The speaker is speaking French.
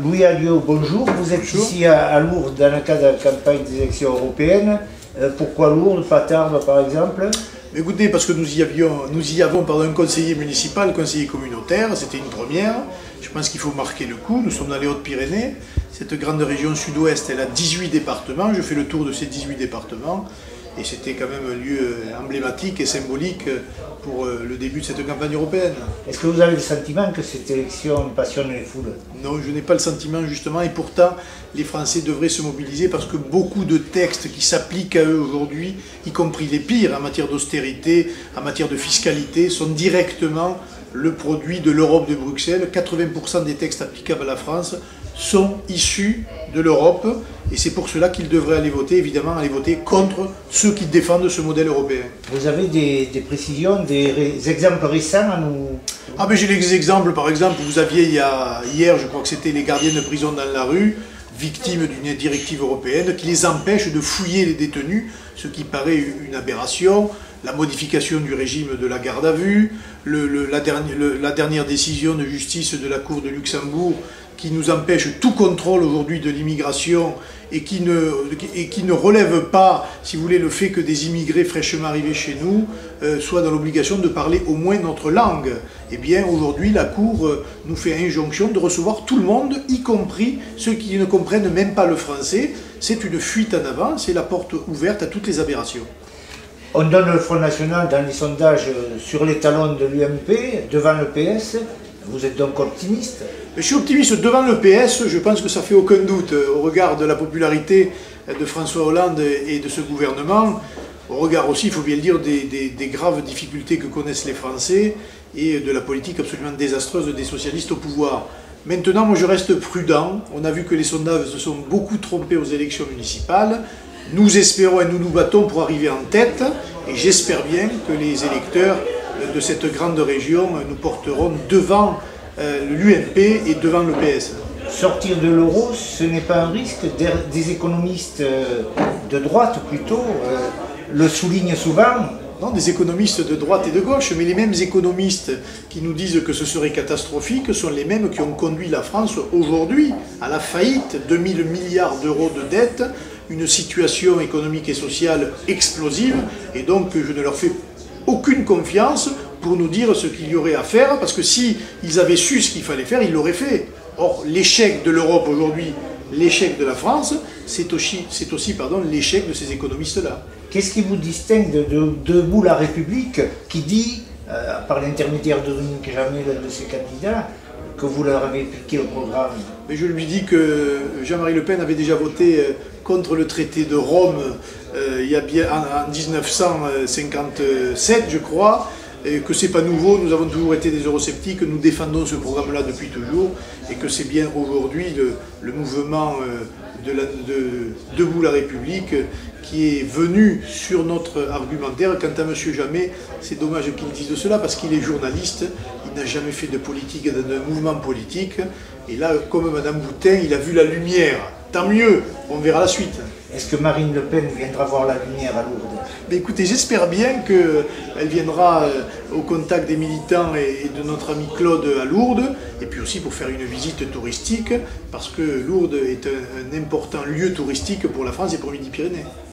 Louis Alliot, bonjour. Vous êtes ici à Lourdes dans le cadre de la campagne des élections européennes. Pourquoi Lourdes, pas Tarbes par exemple? Écoutez, parce que nous y avons un conseiller municipal, conseiller communautaire, c'était une première. Je pense qu'il faut marquer le coup. Nous sommes dans les Hautes-Pyrénées. Cette grande région sud-ouest, elle a 18 départements. Je fais le tour de ces 18 départements. Et c'était quand même un lieu emblématique et symbolique pour le début de cette campagne européenne. Est-ce que vous avez le sentiment que cette élection passionne les foules? Non, je n'ai pas le sentiment justement, et pourtant les Français devraient se mobiliser parce que beaucoup de textes qui s'appliquent à eux aujourd'hui, y compris les pires en matière d'austérité, en matière de fiscalité, sont directement le produit de l'Europe de Bruxelles. 80% des textes applicables à la France sont issus de l'Europe et c'est pour cela qu'ils devraient aller voter, évidemment aller voter contre ceux qui défendent ce modèle européen. Vous avez des précisions, des exemples récents à nous... Ah ben j'ai les exemples, par exemple, vous aviez hier, je crois que c'était les gardiens de prison dans la rue, victimes d'une directive européenne qui les empêche de fouiller les détenus, ce qui paraît une aberration, la modification du régime de la garde à vue, la dernière décision de justice de la Cour de Luxembourg qui nous empêche tout contrôle aujourd'hui de l'immigration et qui ne relève pas, si vous voulez, le fait que des immigrés fraîchement arrivés chez nous soient dans l'obligation de parler au moins notre langue. Eh bien, aujourd'hui, la Cour nous fait injonction de recevoir tout le monde, y compris ceux qui ne comprennent même pas le français. C'est une fuite en avant, c'est la porte ouverte à toutes les aberrations. On donne le Front National dans les sondages sur les talons de l'UMP, devant le PS. Vous êtes donc optimiste? Je suis optimiste devant le PS, je pense que ça fait aucun doute au regard de la popularité de François Hollande et de ce gouvernement, au regard aussi, il faut bien le dire, des graves difficultés que connaissent les Français et de la politique absolument désastreuse des socialistes au pouvoir. Maintenant, moi je reste prudent, on a vu que les sondages se sont beaucoup trompés aux élections municipales, nous espérons et nous nous battons pour arriver en tête et j'espère bien que les électeurs de cette grande région nous porteront devant l'UMP et devant le PS. Sortir de l'euro, ce n'est pas un risque? Des économistes de droite plutôt le soulignent souvent. Non, des économistes de droite et de gauche, mais les mêmes économistes qui nous disent que ce serait catastrophique sont les mêmes qui ont conduit la France aujourd'hui à la faillite, 2000 milliards d'euros de dettes, une situation économique et sociale explosive, et donc je ne leur fais aucune confiance pour nous dire ce qu'il y aurait à faire, parce que si ils avaient su ce qu'il fallait faire, ils l'auraient fait. Or, l'échec de l'Europe aujourd'hui, l'échec de la France, c'est aussi l'échec de ces économistes-là. Qu'est-ce qui vous distingue de Debout la République, qui dit, par l'intermédiaire de Dominique Jamais, l'un de ses candidats, que vous leur avez piqué le programme? Mais je lui dis que Jean-Marie Le Pen avait déjà voté contre le traité de Rome il y a bien en 1957, je crois, et que c'est pas nouveau, nous avons toujours été des eurosceptiques, nous défendons ce programme-là depuis toujours, et que c'est bien aujourd'hui le mouvement de Debout la République qui est venu sur notre argumentaire. Quant à M. Jamais, c'est dommage qu'il dise cela parce qu'il est journaliste, il n'a jamais fait de politique, de mouvement politique, et là, comme Mme Boutin, il a vu la lumière. Tant mieux, on verra la suite. Est-ce que Marine Le Pen viendra voir la lumière à Lourdes? Mais écoutez, j'espère bien qu'elle viendra au contact des militants et de notre ami Claude à Lourdes, et puis aussi pour faire une visite touristique, parce que Lourdes est un important lieu touristique pour la France et pour Midi-Pyrénées.